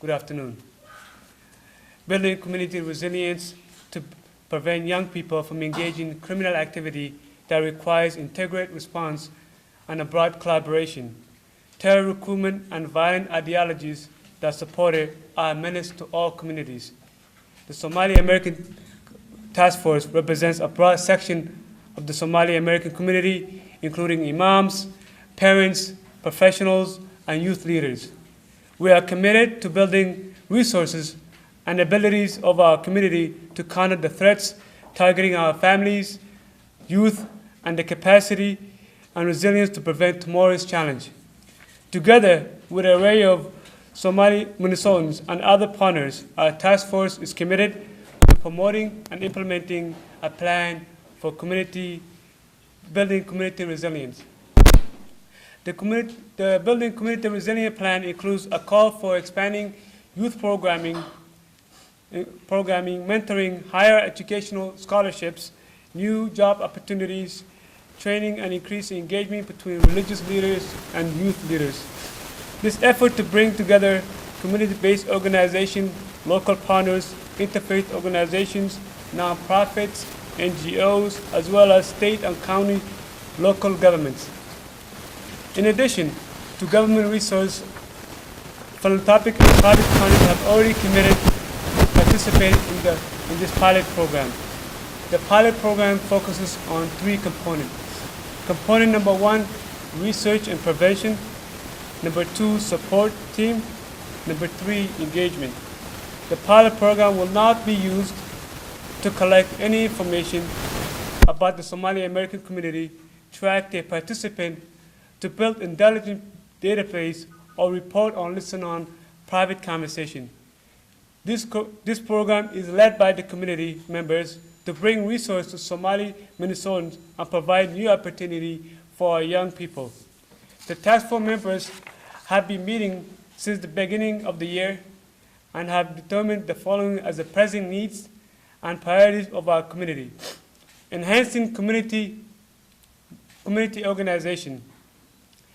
Good afternoon. Building community resilience to prevent young people from engaging in criminal activity that requires integrated response and a broad collaboration. Terror recruitment and violent ideologies that support it are a menace to all communities. The Somali American Task Force represents a broad section of the Somali American community, including imams, parents, professionals, and youth leaders. We are committed to building resources and abilities of our community to counter the threats targeting our families, youth, and the capacity and resilience to prevent tomorrow's challenge. Together with an array of Somali Minnesotans and other partners, our task force is committed to promoting and implementing a plan for building community resilience. The Building Community Resilience Plan includes a call for expanding youth programming, mentoring, higher educational scholarships, new job opportunities, training, and increased engagement between religious leaders and youth leaders. This effort to bring together community-based organizations, local partners, interfaith organizations, nonprofits, NGOs, as well as state and county local governments. In addition to government resources, philanthropic and private companies have already committed to participate in this pilot program. The pilot program focuses on 3 components. Component number 1, research and prevention. Number 2, support team. Number 3, engagement. The pilot program will not be used to collect any information about the Somali American community, track their participant, to build intelligent database, or report or listen on private conversation. This program is led by the community members to bring resources to Somali Minnesotans and provide new opportunity for our young people. The task force members have been meeting since the beginning of the year and have determined the following as the pressing needs and priorities of our community. Enhancing community organization,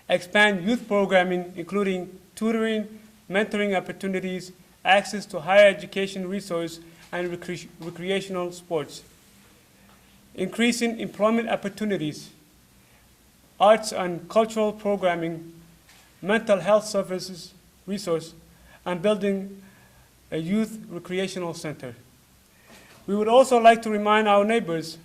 expand youth programming, including tutoring, mentoring opportunities, access to higher education resources, and recreational sports. Increasing employment opportunities, arts and cultural programming, mental health services resource, and building a youth recreational center. We would also like to remind our neighbors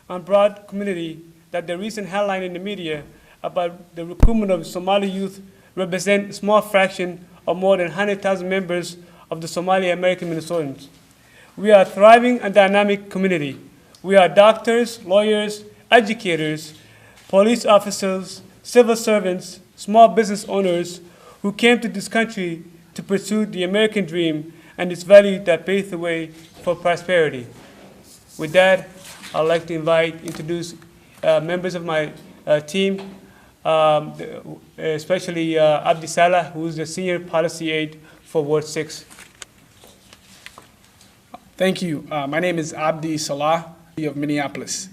and broad community that the recent headline in the media about the recruitment of Somali youth represent a small fraction of more than 100,000 members of the Somali American Minnesotans. We are a thriving and dynamic community. We are doctors, lawyers, educators, police officers, civil servants, small business owners who came to this country to pursue the American dream and its values that pave the way for prosperity. With that, I'd like to introduce members of my team, especially Abdi Salah, who is the Senior Policy Aide for Ward 6. Thank you. My name is Abdi Salah of Minneapolis.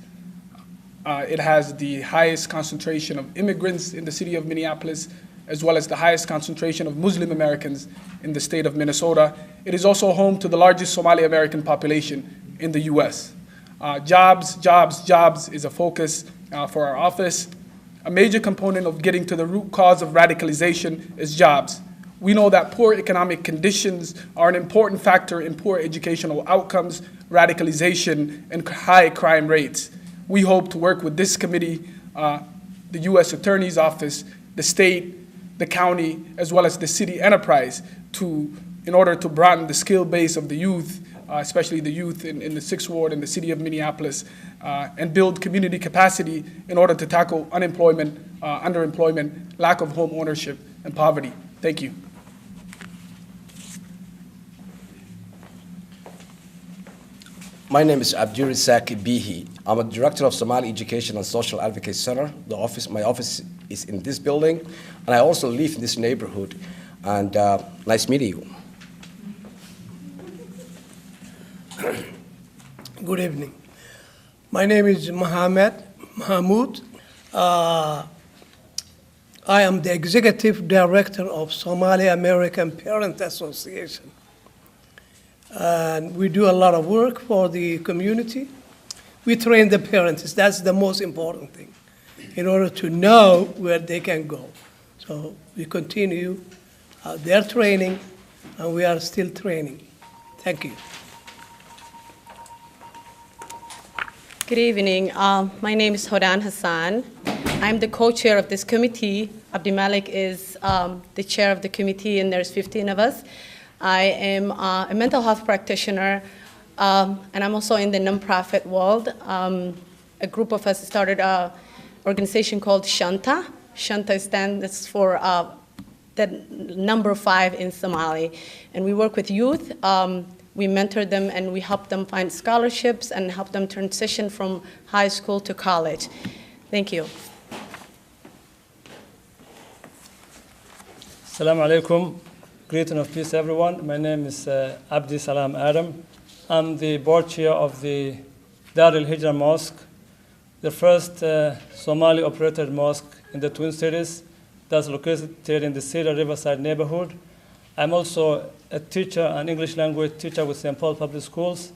It has the highest concentration of immigrants in the city of Minneapolis, as well as the highest concentration of Muslim Americans in the state of Minnesota. It is also home to the largest Somali American population in the US. Jobs is a focus for our office. A major component of getting to the root cause of radicalization is jobs. We know that poor economic conditions are an important factor in poor educational outcomes, radicalization, and high crime rates. We hope to work with this committee, the U.S. Attorney's Office, the state, the county, as well as the city enterprise in order to broaden the skill base of the youth, especially the youth in the 6th Ward in the city of Minneapolis, and build community capacity in order to tackle unemployment, underemployment, lack of home ownership, and poverty. Thank you. My name is Abdurazak Bihi. I'm a director of Somali Education and Social Advocacy Center. My office is in this building, and I also live in this neighborhood. And nice meeting you. Good evening. My name is Mahmoud. I am the executive director of Somali American Parent Association. And we do a lot of work for the community. We train the parents. That's the most important thing, in order to know where they can go. So we continue their training, and we are still training. Thank you. Good evening. My name is Hodan Hassan. I'm the co-chair of this committee. Abdi Malik is the chair of the committee, and there's 15 of us. I am a mental health practitioner, and I'm also in the nonprofit world. A group of us started an organization called Shanta. Shanta stands for the number 5 in Somali. And we work with youth. We mentor them, and we help them find scholarships and help them transition from high school to college. Thank you. Assalamu alaikum. Greeting of peace, everyone. My name is Abdi Salam Adam. I'm the board chair of the Dar al-Hijra Mosque, the first Somali-operated mosque in the Twin Cities that's located in the Cedar Riverside neighborhood. I'm also a teacher, an English language teacher with St. Paul Public Schools.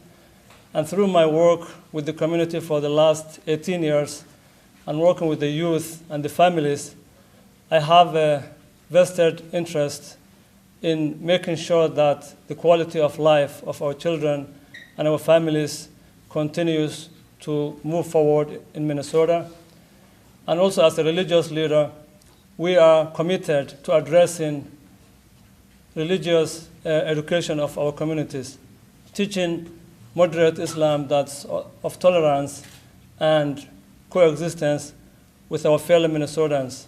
And through my work with the community for the last 18 years and working with the youth and the families, I have a vested interest in making sure that the quality of life of our children and our families continues to move forward in Minnesota. And also as a religious leader, we are committed to addressing religious education of our communities, teaching moderate Islam that's of tolerance and coexistence with our fellow Minnesotans.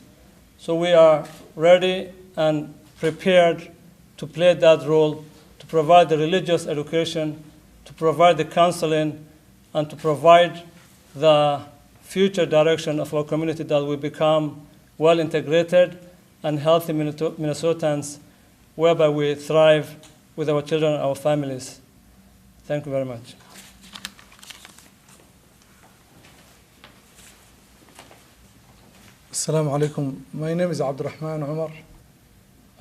So we are ready and prepared to play that role, to provide the religious education, to provide the counseling, and to provide the future direction of our community that will become well-integrated and healthy Minnesotans, whereby we thrive with our children and our families. Thank you very much. Assalamu alaikum. My name is Abdurrahman Umar.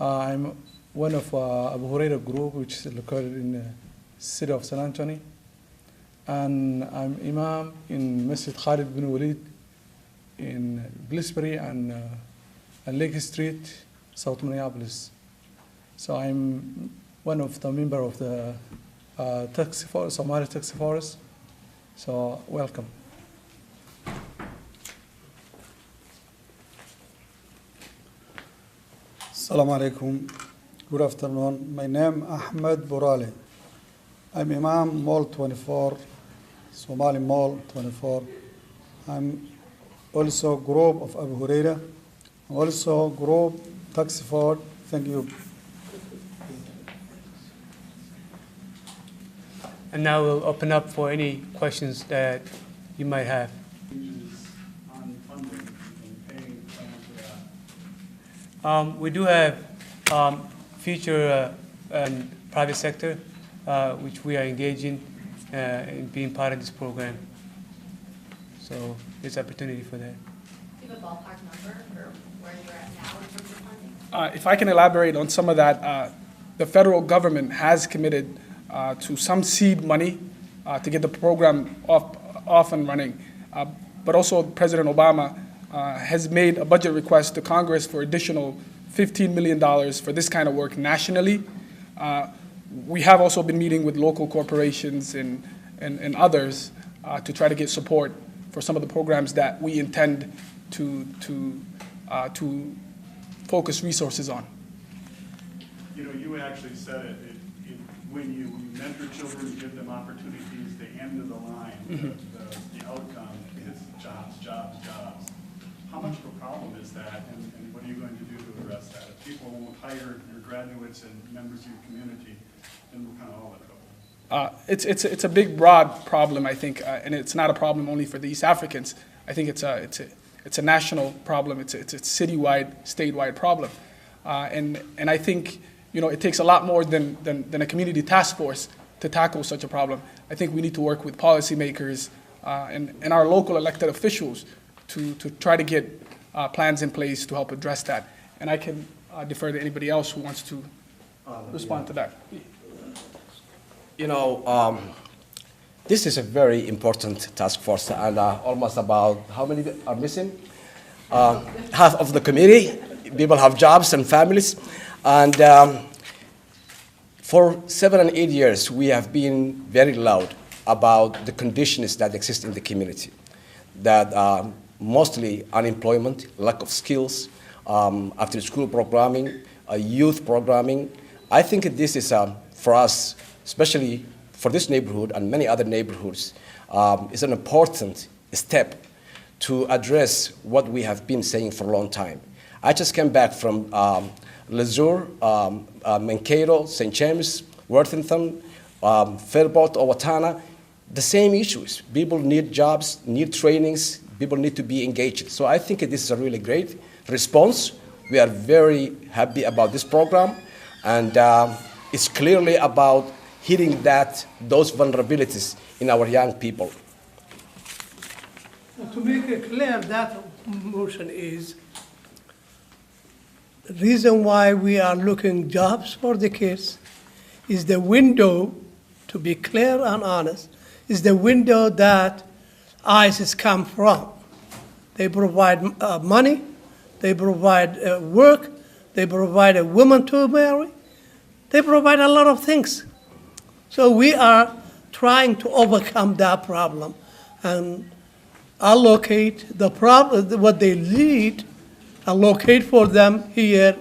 I'm one of Abu Huraira group, which is located in the city of San Antonio. And I'm Imam in Masjid Khalid bin Walid in Glesbury and Lake Street, South Minneapolis. So I'm one of the member of the taxi force, Somali taxi force. So welcome. Assalamu alaikum. Good afternoon. My name is Ahmed Borale. I'm Imam Mall 24, Somali Mall 24. I'm also group of Abu Huraira. I'm also group Taxi Ford. Thank you. And now we'll open up for any questions that you might have. We do have future and private sector, which we are engaging in being part of this program. So there's opportunity for that. Do you have a ballpark number for where you're at now in terms of funding? If I can elaborate on some of that, the federal government has committed to some seed money to get the program off and running. But also President Obama has made a budget request to Congress for additional $15 million for this kind of work nationally. We have also been meeting with local corporations and others to try to get support for some of the programs that we intend to focus resources on. You know, you actually said it when you mentor children, you give them opportunities, the end of the line, the outcome is jobs, jobs, jobs. How much of a problem is that, and what are you going to do to address that? If people won't hire your graduates and members of your community, then we're kind of all in trouble. It's a big, broad problem, I think, and it's not a problem only for the East Africans. I think it's a national problem. It's a citywide, statewide problem, and I think it takes a lot more than a community task force to tackle such a problem. I think we need to work with policymakers and our local elected officials to try to get plans in place to help address that. And I can defer to anybody else who wants to respond to that. You know, this is a very important task force, and almost about how many are missing? Half of the committee. People have jobs and families, and for 7 and 8 years, we have been very loud about the conditions that exist in the community, that mostly unemployment, lack of skills, after-school programming, youth programming. I think this is, for us, especially for this neighborhood and many other neighborhoods, is an important step to address what we have been saying for a long time. I just came back from Leisure, Mankato, St. James, Worthington, Fairport, Owatonna, the same issues. People need jobs, need trainings, people need to be engaged. So I think this is a really great response. We are very happy about this program, and it's clearly about hitting those vulnerabilities in our young people. To make it clear, that motion is the reason why we are looking jobs for the kids is the window, to be clear and honest, is the window that ISIS come from. They provide money, they provide work, they provide a woman to marry, they provide a lot of things. So we are trying to overcome that problem and allocate the problem, what they need, allocate for them here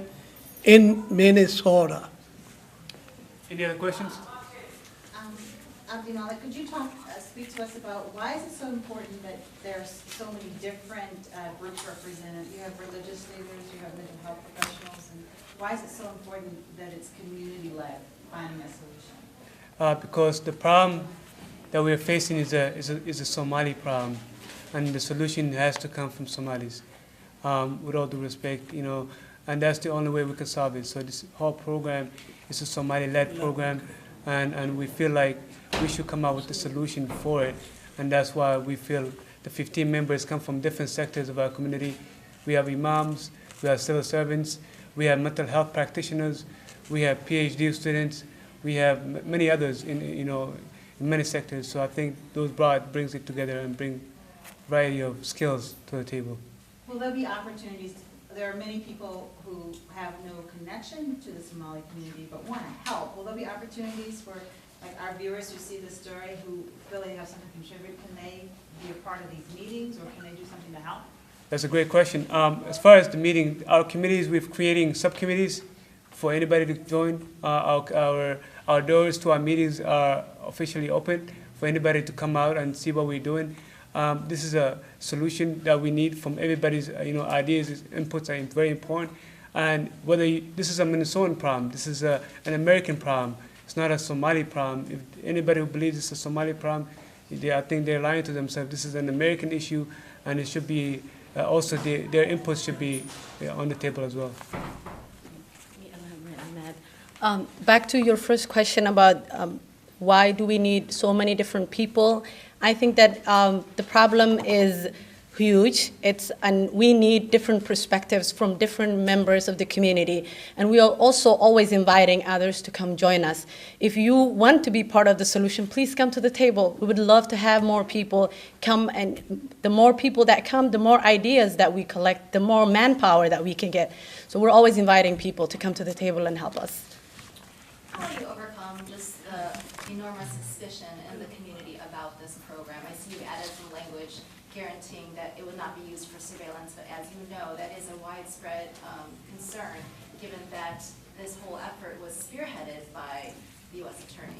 in Minnesota. Any other questions? Abdi Malik, could you speak to us about why is it so important that there's so many different groups represented? You have religious leaders, you have mental health professionals, and why is it so important that it's community-led, finding a solution? Because the problem that we're facing is a Somali problem, and the solution has to come from Somalis. With all due respect, and that's the only way we can solve it. So this whole program is a Somali-led program, and we feel like we should come up with a solution for it, and that's why we feel the 15 members come from different sectors of our community. We have imams, we have civil servants, we have mental health practitioners, we have PhD students, we have many others in many sectors. So I think those brings it together and bring a variety of skills to the table. Will there be opportunities? There are many people who have no connection to the Somali community but want to help. Will there be opportunities for our viewers who see this story who feel they have something to contribute? Can they be a part of these meetings, or can they do something to help? That's a great question. As far as the meeting, our committees, we're creating subcommittees for anybody to join. Our doors to our meetings are officially open for anybody to come out and see what we're doing. This is a solution that we need from everybody's ideas, inputs are very important. And this is a Minnesotan problem, this is an American problem. It's not a Somali problem. If anybody who believes it's a Somali problem, I think they're lying to themselves. This is an American issue, and it should be also their inputs should be on the table as well. Back to your first question about why do we need so many different people? I think that the problem is huge. And we need different perspectives from different members of the community. And we are also always inviting others to come join us. If you want to be part of the solution, please come to the table. We would love to have more people come, and the more people that come, the more ideas that we collect, the more manpower that we can get. So we're always inviting people to come to the table and help us. How do you overcome just the enormous suspicion in the community about this program? I see you added some language guaranteeing that it would not be used for surveillance, but as you know, that is a widespread concern, given that this whole effort was spearheaded by the U.S. Attorney.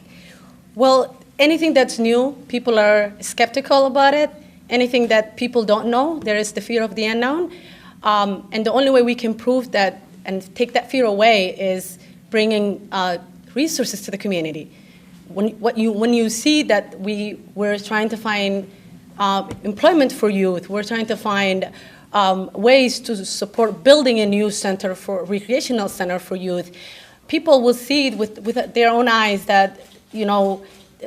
Well, anything that's new, people are skeptical about it. Anything that people don't know, there is the fear of the unknown. And the only way we can prove that and take that fear away is bringing resources to the community. When you see that we're trying to find employment for youth, we're trying to find ways to support building a new center for recreational center for youth, people will see it with their own eyes that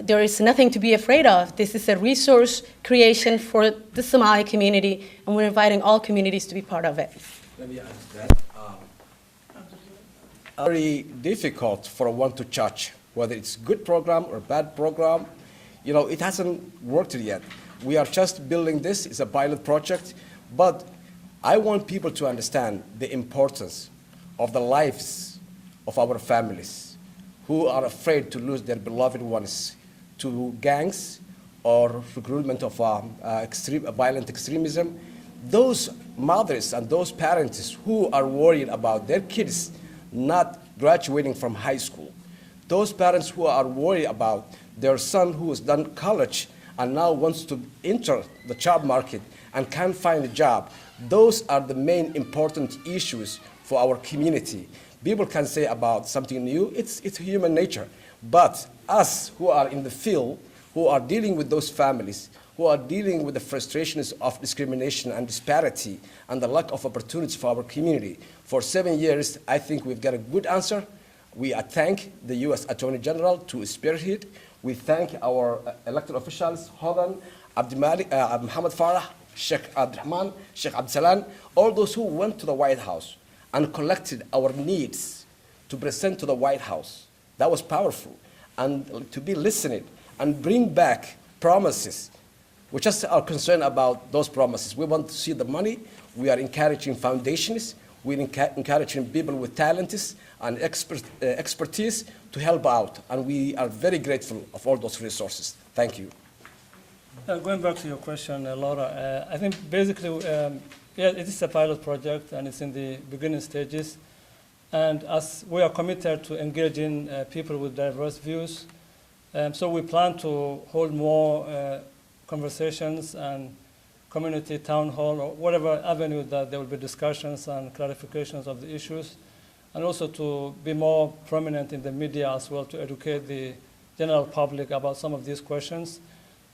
there is nothing to be afraid of. This is a resource creation for the Somali community, and we're inviting all communities to be part of it. Let me add to that. Very difficult for one to judge whether it's good program or bad program. You know, it hasn't worked yet. We are just building this. It's a pilot project, but I want people to understand the importance of the lives of our families who are afraid to lose their beloved ones to gangs or recruitment of violent extremism. Those mothers and those parents who are worried about their kids not graduating from high school, those parents who are worried about their son who has done college and now wants to enter the job market and can't find a job, those are the main important issues for our community. People can say about something new, it's human nature. But us who are in the field, who are dealing with those families, who are dealing with the frustrations of discrimination and disparity and the lack of opportunities for our community, for 7 years, I think we've got a good answer. We thank the U.S. Attorney General to spearhead. We thank our elected officials, Hodan, Abdimalik, Muhammad Farah, Sheikh Abdurrahman, Sheikh Abdsalan, all those who went to the White House and collected our needs to present to the White House. That was powerful. And to be listening and bring back promises. We just are concerned about those promises. We want to see the money. We are encouraging foundations. We're encouraging people with talents and expertise to help out. And we are very grateful of all those resources. Thank you. Going back to your question, Laura, I think basically, yeah, it is a pilot project and it's in the beginning stages. And as we are committed to engaging people with diverse views, so we plan to hold more conversations and community town hall or whatever avenue that there will be discussions and clarifications of the issues, and also to be more prominent in the media as well to educate the general public about some of these questions.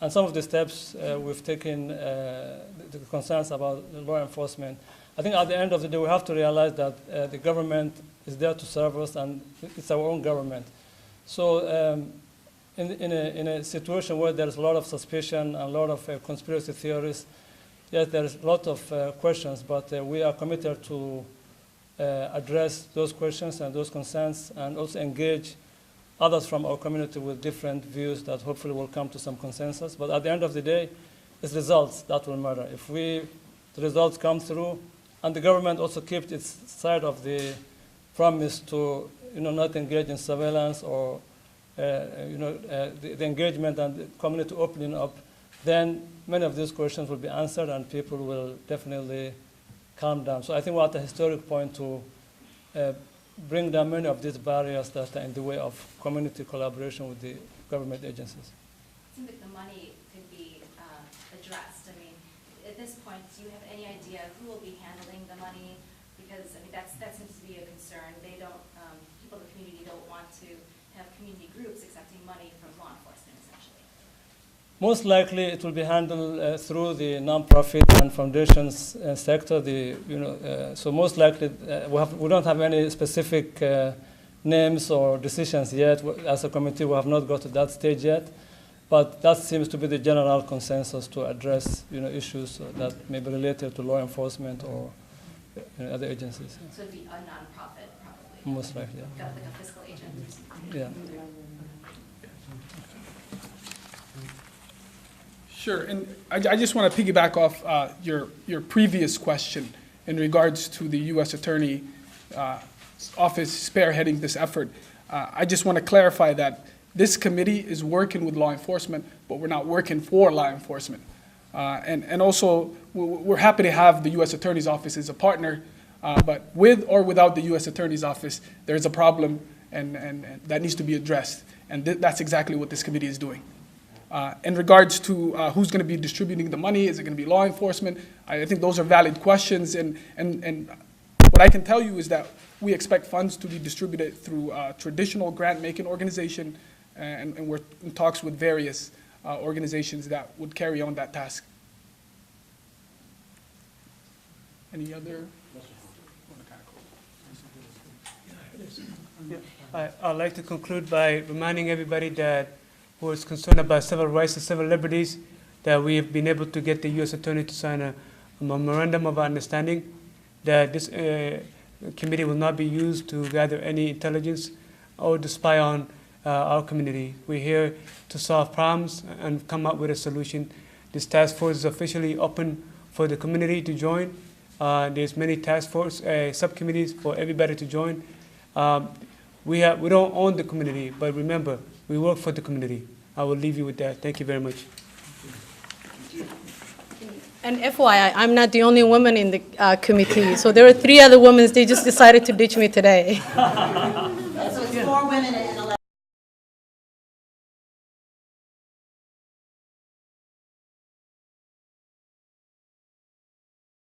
And some of the steps we've taken, the concerns about law enforcement. I think at the end of the day, we have to realize that the government is there to serve us and it's our own government. So in a situation where there's a lot of suspicion and a lot of conspiracy theories, yes, there's a lot of questions, but we are committed to address those questions and those concerns and also engage others from our community with different views that hopefully will come to some consensus. But at the end of the day, it's results that will matter. If the results come through, and the government also keeps its side of the promise to not engage in surveillance or the engagement and the community opening up, then many of these questions will be answered and people will definitely calm down. So I think we're at a historic point to bring down many of these barriers that are in the way of community collaboration with the government agencies. It seems like the money could be addressed. I mean, at this point, do you have any idea who will be handling the money? Because I mean, that seems to be a concern. They don't, people in the community don't want to have community groups accepting money from law enforcement, essentially. Most likely, it will be handled through the nonprofit and foundations sector. So most likely, we don't have any specific names or decisions yet. As a committee, we have not got to that stage yet. But that seems to be the general consensus to address issues that may be related to law enforcement or other agencies. So it'd be a nonprofit, probably. Most likely, yeah. Like a fiscal agent. Yeah. Sure, and I just want to piggyback off your previous question in regards to the U.S. Attorney Office spearheading this effort. I just want to clarify that this committee is working with law enforcement, but we're not working for law enforcement. And also, we're happy to have the U.S. Attorney's Office as a partner, but with or without the U.S. Attorney's Office, there's a problem and that needs to be addressed. And that's exactly what this committee is doing. In regards to who's going to be distributing the money, is it going to be law enforcement? I think those are valid questions. And what I can tell you is that we expect funds to be distributed through a traditional grant-making organization, and we're in talks with various organizations that would carry on that task. Any other? I'd like to conclude by reminding everybody that who is concerned about civil rights and civil liberties, that we have been able to get the U.S. Attorney to sign a memorandum of understanding that this committee will not be used to gather any intelligence or to spy on our community. We're here to solve problems and come up with a solution. This task force is officially open for the community to join. There's many task force subcommittees for everybody to join. We don't own the community, but remember, we work for the community. I will leave you with that. Thank you very much. And FYI, I'm not the only woman in the committee. So there are 3 other women. They just decided to ditch me today. So it's 4 women and 11.